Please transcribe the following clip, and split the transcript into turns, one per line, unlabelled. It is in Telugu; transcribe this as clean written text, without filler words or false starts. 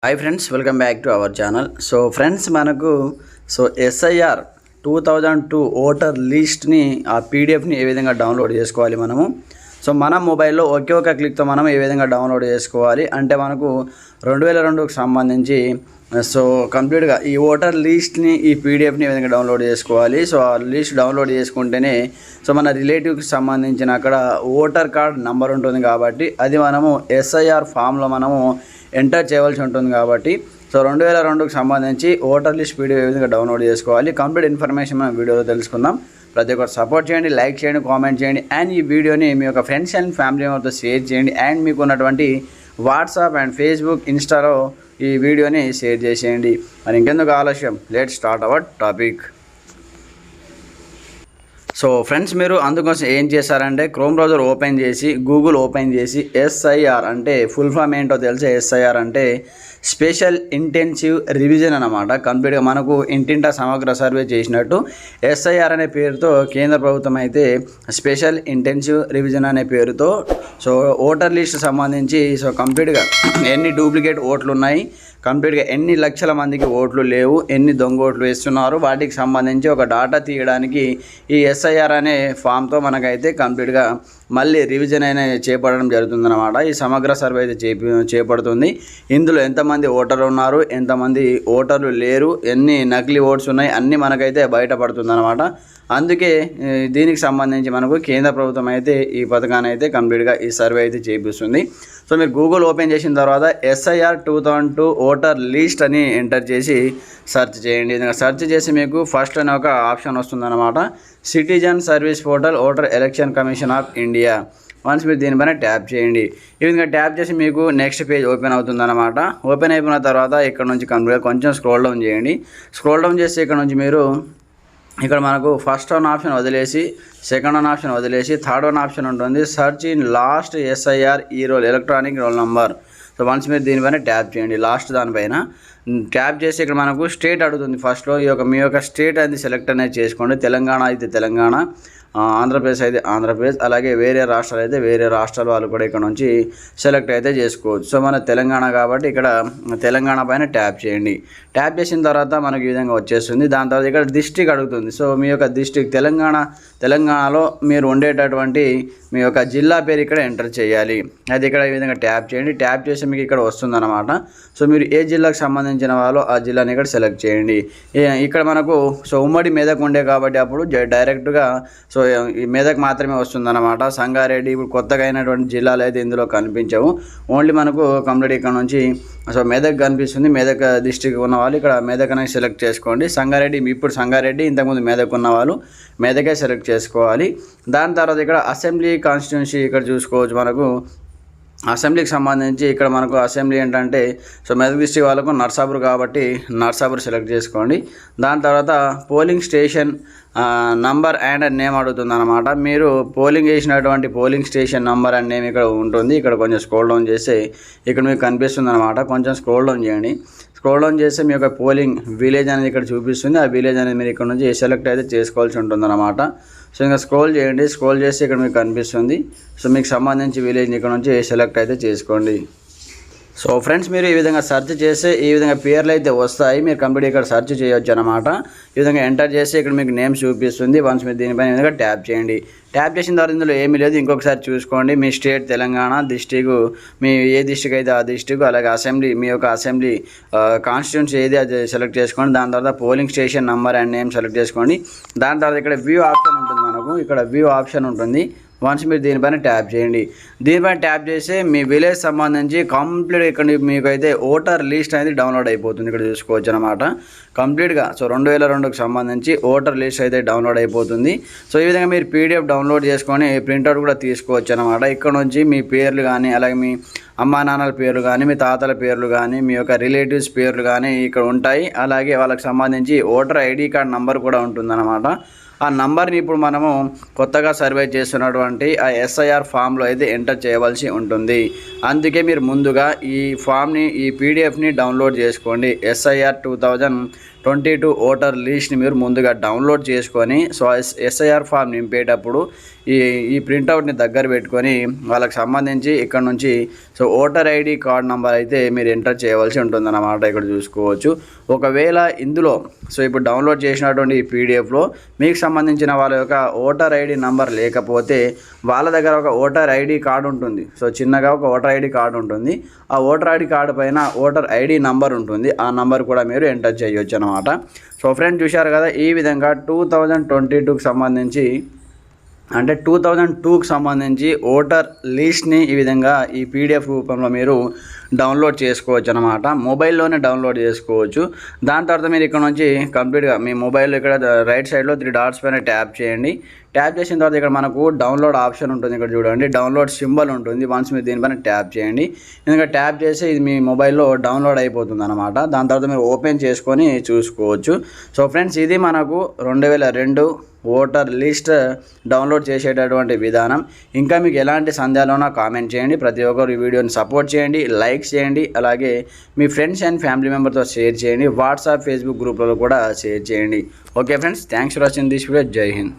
Hi friends, welcome back to our channel. So friends, మనకు SIR 2002 ఓటర్ లిస్ట్ని ఆ పీడిఎఫ్ని ఏ విధంగా డౌన్లోడ్ చేసుకోవాలి మనము. సో మన మొబైల్లో ఒకే ఒక క్లిక్తో మనం ఏ విధంగా డౌన్లోడ్ చేసుకోవాలి అంటే మనకు 2002కు సంబంధించి కంప్లీట్గా ఈ ఓటర్ లిస్ట్ని ఈ పీడిఎఫ్ని ఏ విధంగా డౌన్లోడ్ చేసుకోవాలి. సో ఆ లిస్ట్ డౌన్లోడ్ చేసుకుంటేనే మన రిలేటివ్కి సంబంధించిన అక్కడ ఓటర్ కార్డ్ నెంబర్ ఉంటుంది కాబట్టి అది మనము SIR ఫామ్లో మనము ఎంటర్ చేయవలసి ఉంటుంది కాబట్టి 2002కు సంబంధించి ఓటర్ లిస్ట్ పీడిఎఫ్ ఏ విధంగా డౌన్లోడ్ చేసుకోవాలి కంప్లీట్ ఇన్ఫర్మేషన్ మనం వీడియోలో తెలుసుకుందాం. ప్రతి ఒక్కరు సపోర్ట్ చేయండి, లైక్ చేయండి, కామెంట్ చేయండి అండ్ ఈ వీడియోని మీ యొక్క ఫ్రెండ్స్ అండ్ ఫ్యామిలీ మెంబర్తో షేర్ చేయండి అండ్ మీకు ఉన్నటువంటి వాట్సాప్ అండ్ ఫేస్బుక్, ఇన్స్టాలో ఈ వీడియోని షేర్ చేసేయండి. మరి ఇంకెందుకు ఆలస్యం, let's start our topic. So friends, మీరు అందుకోసం ఏం చేశారంటే క్రోమ్ బ్రౌజర్ ఓపెన్ చేసి గూగుల్ ఓపెన్ చేసి SIR అంటే ఫుల్ ఫామ్ ఏంటో తెలిసే. SIR అంటే స్పెషల్ ఇంటెన్సివ్ రివిజన్ అన్నమాట. కంప్లీట్గా మనకు ఇంటింటా సమగ్ర సర్వే చేసినట్టు SIR అనే పేరుతో కేంద్ర ప్రభుత్వం అయితే స్పెషల్ ఇంటెన్సివ్ రివిజన్ అనే పేరుతో ఓటర్ లిస్ట్ సంబంధించి కంప్లీట్గా ఎన్ని డూప్లికేట్ ఓట్లు ఉన్నాయి, కంప్లీట్గా ఎన్ని లక్షల మందికి ఓట్లు లేవు, ఎన్ని దొంగ ఓట్లు వేస్తున్నారు, వాటికి సంబంధించి ఒక డాటా తీయడానికి ఈ SIR అనే ఫామ్తో మనకైతే కంప్లీట్గా మళ్ళీ రివిజన్ అయినా చేపట్టడం జరుగుతుందన్నమాట. ఈ సమగ్ర సర్వే అయితే చేపడుతుంది. ఇందులో ఎంతమంది ఓటర్లు ఉన్నారు, ఎంతమంది ఓటర్లు లేరు, ఎన్ని నకిలీ ఓట్స్ ఉన్నాయి అన్నీ మనకైతే బయటపడుతుందన్నమాట. అందుకే దీనికి సంబంధించి మనకు కేంద్ర ప్రభుత్వం అయితే ఈ పథకాన్ని అయితే కంప్లీట్గా ఈ సర్వే అయితే చేపిస్తుంది. సో మీరు గూగుల్ ఓపెన్ చేసిన తర్వాత SIR 2002 ఓటర్ లిస్ట్ అని ఎంటర్ చేసి సెర్చ్ చేయండి. సెర్చ్ చేసి మీకు ఫస్ట్ అనే ఒక ఆప్షన్ వస్తుందన్నమాట, citizen service portal voter election commission of India. Once మీరు దీనిపైన ట్యాప్ చేయండి. ఈ విధంగా ట్యాప్ చేసి మీకు నెక్స్ట్ పేజ్ ఓపెన్ అవుతుందన్నమాట. ఓపెన్ అయిపోయిన తర్వాత ఇక్కడ నుంచి కంప్లీట్గా కొంచెం స్క్రోల్ డౌన్ చేయండి. స్క్రోల్ డౌన్ చేసి ఇక్కడ నుంచి మీరు ఇక్కడ మనకు ఫస్ట్ వన్ ఆప్షన్ వదిలేసి సెకండ్ వన్ ఆప్షన్ వదిలేసి థర్డ్ వన్ ఆప్షన్ ఉంటుంది, సర్చ్ ఇన్ లాస్ట్ SIR ఈ roll electronic roll number. So once మీరు దీనిపైన ట్యాప్ చేయండి. లాస్ట్ దానిపైన ట్యాప్ చేసి ఇక్కడ మనకు స్టేట్ అడుగుతుంది. ఫస్ట్లో మీ యొక్క స్టేట్ అనేది సెలెక్ట్ అనేది చేసుకోండి. తెలంగాణ అయితే తెలంగాణ, ఆంధ్రప్రదేశ్ అయితే ఆంధ్రప్రదేశ్, అలాగే వేరే రాష్ట్రాలు అయితే వేరే రాష్ట్రాల వాళ్ళు కూడా ఇక్కడ నుంచి సెలెక్ట్ అయితే చేసుకోవచ్చు. సో మన తెలంగాణ కాబట్టి ఇక్కడ తెలంగాణ పైన ట్యాప్ చేయండి. ట్యాప్ చేసిన తర్వాత మనకు ఈ విధంగా వచ్చేస్తుంది. దాని తర్వాత ఇక్కడ డిస్ట్రిక్ట్ అడుగుతుంది. సో మీ యొక్క డిస్ట్రిక్ట్ తెలంగాణలో మీరు ఉండేటటువంటి మీ యొక్క జిల్లా పేరు ఇక్కడ ఎంటర్ చేయాలి. అది ఇక్కడ ఈ విధంగా ట్యాప్ చేయండి. ట్యాప్ చేసి మీకు ఇక్కడ వస్తుందన్నమాట. సో మీరు ఏ జిల్లాకు సంబంధించిన వాళ్ళు ఆ జిల్లాని ఇక్కడ సెలెక్ట్ చేయండి. ఇక్కడ మనకు ఉమ్మడి మెదక్ ఉండే కాబట్టి అప్పుడు డైరెక్ట్గా ఈ మెదక్ మాత్రమే వస్తుందన్నమాట. సంగారెడ్డి ఇప్పుడు కొత్తగా అయినటువంటి జిల్లాలు అయితే ఇందులో కనిపించవు. ఓన్లీ మనకు కంప్లీట్ ఇక్కడ నుంచి మెదక్ కనిపిస్తుంది. మెదక్ డిస్ట్రిక్ట్ ఉన్న వాళ్ళు ఇక్కడ మెదక్ అనేది సెలెక్ట్ చేసుకోండి. సంగారెడ్డి ఇప్పుడు సంగారెడ్డి, ఇంతకుముందు మెదక్ ఉన్న వాళ్ళు మెదకే సెలెక్ట్ చేసుకోవాలి. దాని తర్వాత ఇక్కడ అసెంబ్లీ కాన్స్టిట్యున్సీ ఇక్కడ చూసుకోవచ్చు. మనకు అసెంబ్లీకి సంబంధించి ఇక్కడ మనకు అసెంబ్లీ ఏంటంటే మెదక్ డిస్ట్రిక్ట్ వాళ్ళకు నర్సాపూర్ కాబట్టి నర్సాపూర్ సెలెక్ట్ చేసుకోండి. దాని తర్వాత polling station number and name అడుగుతుంది అనమాట. మీరు పోలింగ్ చేసినటువంటి polling station number and name ఇక్కడ ఉంటుంది. ఇక్కడ కొంచెం స్క్రోల్ డౌన్ చేస్తే ఇక్కడ మీకు కనిపిస్తుంది అనమాట. కొంచెం స్క్రోల్ డౌన్ చేయండి. స్క్రోల్ డౌన్ చేస్తే మీ యొక్క పోలింగ్ విలేజ్ అనేది ఇక్కడ చూపిస్తుంది. ఆ విలేజ్ అనేది మీరు ఇక్కడ నుంచి సెలెక్ట్ అయితే చేసుకోవాల్సి ఉంటుంది అనమాట. సో ఇంకా స్క్రోల్ చేయండి. స్క్రోల్ చేస్తే ఇక్కడ మీకు కనిపిస్తుంది. సో మీకు సంబంధించి విలేజ్ని ఇక్కడ నుంచి సెలెక్ట్ అయితే చేసుకోండి. సో ఫ్రెండ్స్, మీరు ఈ విధంగా సెర్చ్ చేస్తే ఈ విధంగా పేర్లు అయితే వస్తాయి. మీరు కంప్లీట్ ఇక్కడ సెర్చ్ చేయొచ్చు అనమాట. ఈ విధంగా ఎంటర్ చేసి ఇక్కడ మీకు నేమ్స్ చూపిస్తుంది. వన్స్ మీరు దీనిపైన విధంగా ట్యాప్ చేయండి. ట్యాప్ చేసిన తర్వాత ఇందులో ఏమీ లేదు, ఇంకొకసారి చూసుకోండి. మీ స్టేట్ తెలంగాణ, డిస్టిక్ మీ ఏ డిస్టిక్ అయితే ఆ డిస్టిక్, అలాగే అసెంబ్లీ మీ యొక్క అసెంబ్లీ కాన్స్టిట్యున్సీ ఏది అది సెలెక్ట్ చేసుకోండి. దాని తర్వాత polling station number and name select చేసుకోండి. దాని తర్వాత ఇక్కడ వ్యూ ఆప్షన్ ఉంటుంది. మనకు ఇక్కడ వ్యూ ఆప్షన్ ఉంటుంది. వన్స్ మీరు దీనిపైన ట్యాప్ చేయండి. దీనిపైన ట్యాప్ చేస్తే మీ విలేజ్ సంబంధించి కంప్లీట్ ఇక్కడ మీకు అయితే ఓటర్ లిస్ట్ అనేది డౌన్లోడ్ అయిపోతుంది. ఇక్కడ చూసుకోవచ్చు అనమాట. కంప్లీట్గా 2002కు సంబంధించి ఓటర్ లిస్ట్ అయితే డౌన్లోడ్ అయిపోతుంది. సో ఈ విధంగా మీరు PDF డౌన్లోడ్ చేసుకొని ప్రింట్అవుట్ కూడా తీసుకోవచ్చు అనమాట. ఇక్కడ నుంచి మీ పేర్లు కానీ, అలాగే మీ అమ్మా నాన్నల పేర్లు కానీ, మీ తాతల పేర్లు కానీ, మీ యొక్క రిలేటివ్స్ పేర్లు కానీ ఇక్కడ ఉంటాయి. అలాగే వాళ్ళకి సంబంధించి ఓటర్ ID కార్డ్ నెంబర్ కూడా ఉంటుందన్నమాట. ఆ నంబర్ని ఇప్పుడు మనము కొత్తగా సర్వే చేస్తున్నటువంటి ఆ SIR ఫామ్లో అయితే ఎంటర్ చేయవలసి ఉంటుంది. అందుకే మీరు ముందుగా ఈ ఫామ్ని ఈ PDFని డౌన్లోడ్ చేసుకోండి. SIR 2022 ఓటర్ లిస్ట్ని మీరు ముందుగా డౌన్లోడ్ చేసుకొని సో ఎస్ఐఆర్ ఫామ్ నింపేటప్పుడు ఈ ప్రింట్అవుట్ని దగ్గర పెట్టుకొని వాళ్ళకి సంబంధించి ఇక్కడ నుంచి so voter ID card number అయితే మీరు ఎంటర్ చేయవలసి ఉంటుందన్నమాట. ఇక్కడ చూసుకోవచ్చు. ఒకవేళ ఇందులో సో ఇప్పుడు డౌన్లోడ్ చేసినటువంటి ఈ పీడిఎఫ్లో మీకు సంబంధించిన వాళ్ళ యొక్క ఓటర్ ఐడి నెంబర్ లేకపోతే వాళ్ళ దగ్గర ఒక ఓటర్ ఐడి కార్డు ఉంటుంది. సో చిన్నగా ఒక ఓటర్ ఐడి కార్డు ఉంటుంది. ఆ ఓటర్ ఐడి కార్డు పైన ఓటర్ ఐడి నంబర్ ఉంటుంది. ఆ నంబర్ కూడా మీరు ఎంటర్ చేయొచ్చు అనమాట. సో ఫ్రెండ్స్ చూశారు కదా, ఈ విధంగా 2022కి సంబంధించి అంటే 2002కి సంబంధించి ఓటర్ లిస్ట్ని ఈ విధంగా ఈ పీడిఎఫ్ రూపంలో మీరు డౌన్లోడ్ చేసుకోవచ్చు అనమాట. మొబైల్లోనే డౌన్లోడ్ చేసుకోవచ్చు. దాని తర్వాత మీరు ఇక్కడ నుంచి కంప్లీట్గా మీ మొబైల్లో ఇక్కడ రైట్ సైడ్లో 3 డాట్స్ పైన ట్యాప్ చేయండి. ట్యాప్ చేసిన తర్వాత ఇక్కడ మనకు డౌన్లోడ్ ఆప్షన్ ఉంటుంది. ఇక్కడ చూడండి డౌన్లోడ్ సింబల్ ఉంటుంది. వన్స్ మీరు దీనిపైన ట్యాప్ చేయండి. ఎందుకంటే ట్యాప్ చేసి ఇది మీ మొబైల్లో డౌన్లోడ్ అయిపోతుంది అనమాట. దాని తర్వాత మీరు ఓపెన్ చేసుకొని చూసుకోవచ్చు. సో ఫ్రెండ్స్ ఇది మనకు 2002 ఓటర్ లిస్ట్ డౌన్లోడ్ చేసేటటువంటి విధానం. ఇంకా మీకు ఎలాంటి సందేహాలున్నా కామెంట్ చేయండి. ప్రతి ఒక్కరు ఈ వీడియోని సపోర్ట్ చేయండి, లైక్ చేయండి. అలాగే మీ ఫ్రెండ్స్ అండ్ ఫ్యామిలీ మెంబర్తో షేర్ చేయండి. వాట్సాప్, ఫేస్బుక్ గ్రూప్లలో కూడా షేర్ చేయండి. Okay friends, thanks for watching this video. జై హింద్.